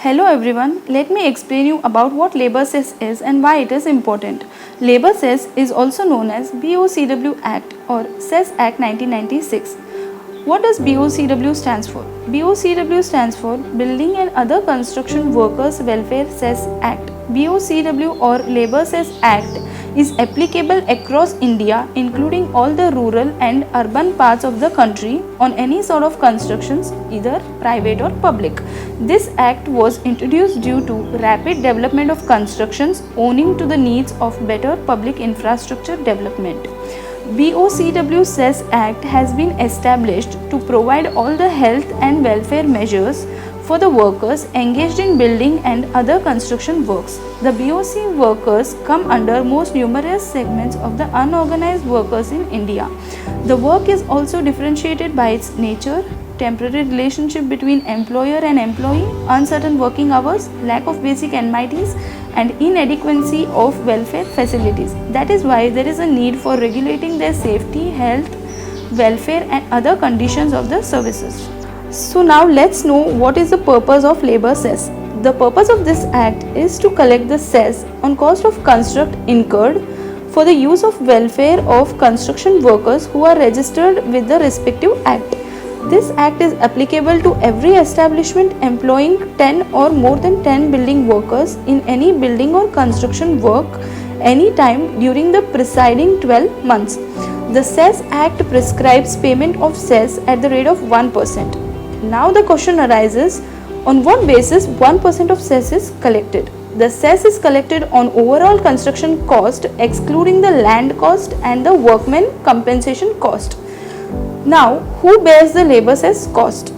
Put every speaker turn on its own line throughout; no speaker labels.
Hello everyone, let me explain you about what Labour Cess is and why it is important. Labour Cess is also known as BOCW Act or Cess Act 1996. What does BOCW stands for? BOCW stands for Building and Other Construction Workers Welfare Cess Act. BOCW or Labour Cess Act is applicable across India, including all the rural and urban parts of the country, on any sort of constructions, either private or public. This act was introduced due to rapid development of constructions owing to the needs of better public infrastructure development. BOCW Cess Act has been established to provide all the health and welfare measures for the workers engaged in building and other construction works. The BOC workers come under most numerous segments of the unorganized workers in India. The work is also differentiated by its nature, temporary relationship between employer and employee, uncertain working hours, lack of basic amenities, and inadequacy of welfare facilities. That is why there is a need for regulating their safety, health, welfare, and other conditions of the services. So now let's know what is the purpose of Labour Cess. The purpose of this act is to collect the cess on cost of construct incurred for the use of welfare of construction workers who are registered with the respective act. This act is applicable to every establishment employing 10 or more than 10 building workers in any building or construction work any time during the preceding 12 months. The Cess Act prescribes payment of cess at the rate of 1%. Now the question arises, on what basis 1% of cess is collected? The cess is collected on overall construction cost excluding the land cost and the workman compensation cost. Now, who bears the labour cess cost?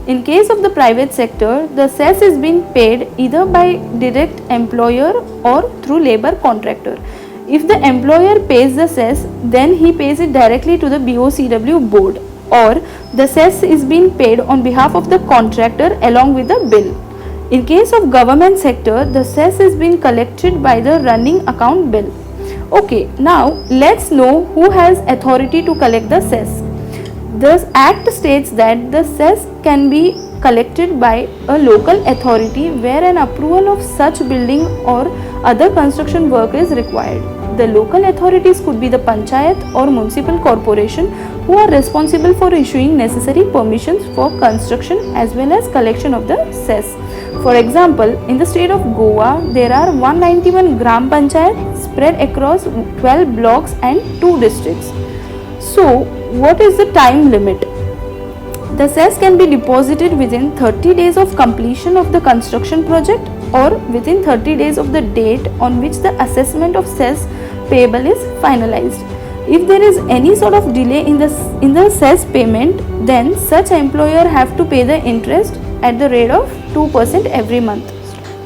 In case of the private sector, the cess is being paid either by direct employer or through labour contractor. If the employer pays the cess, then he pays it directly to the BOCW board, or the cess is being paid on behalf of the contractor along with the bill. In case of government sector, the cess is being collected by the running account bill. Okay, now let's know who has authority to collect the cess. The Act states that the cess can be collected by a local authority where an approval of such building or other construction work is required. The local authorities could be the panchayat or municipal corporation who are responsible for issuing necessary permissions for construction as well as collection of the cess. For example, in the state of Goa, there are 191 Gram Panchayat spread across 12 blocks and 2 districts. So, what is the time limit? The cess can be deposited within 30 days of completion of the construction project or within 30 days of the date on which the assessment of cess payable is finalized. If there is any sort of delay in the cess payment, then such employer have to pay the interest at the rate of 2% every month.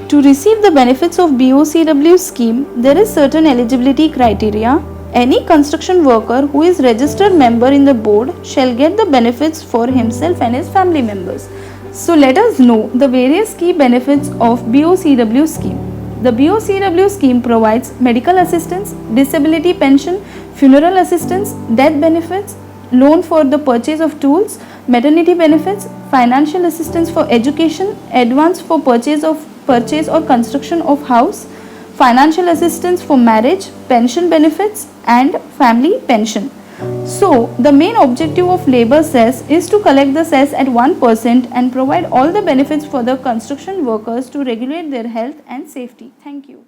To receive the benefits of BOCW scheme, there is certain eligibility criteria. Any construction worker who is registered member in the board shall get the benefits for himself and his family members. So let us know the various key benefits of BOCW scheme. The BOCW scheme provides medical assistance, disability pension, funeral assistance, death benefits, loan for the purchase of tools, maternity benefits, financial assistance for education, advance for purchase or construction of house, financial assistance for marriage, pension benefits, and family pension. So, the main objective of Labour Cess is to collect the cess at 1% and provide all the benefits for the construction workers to regulate their health and safety. Thank you.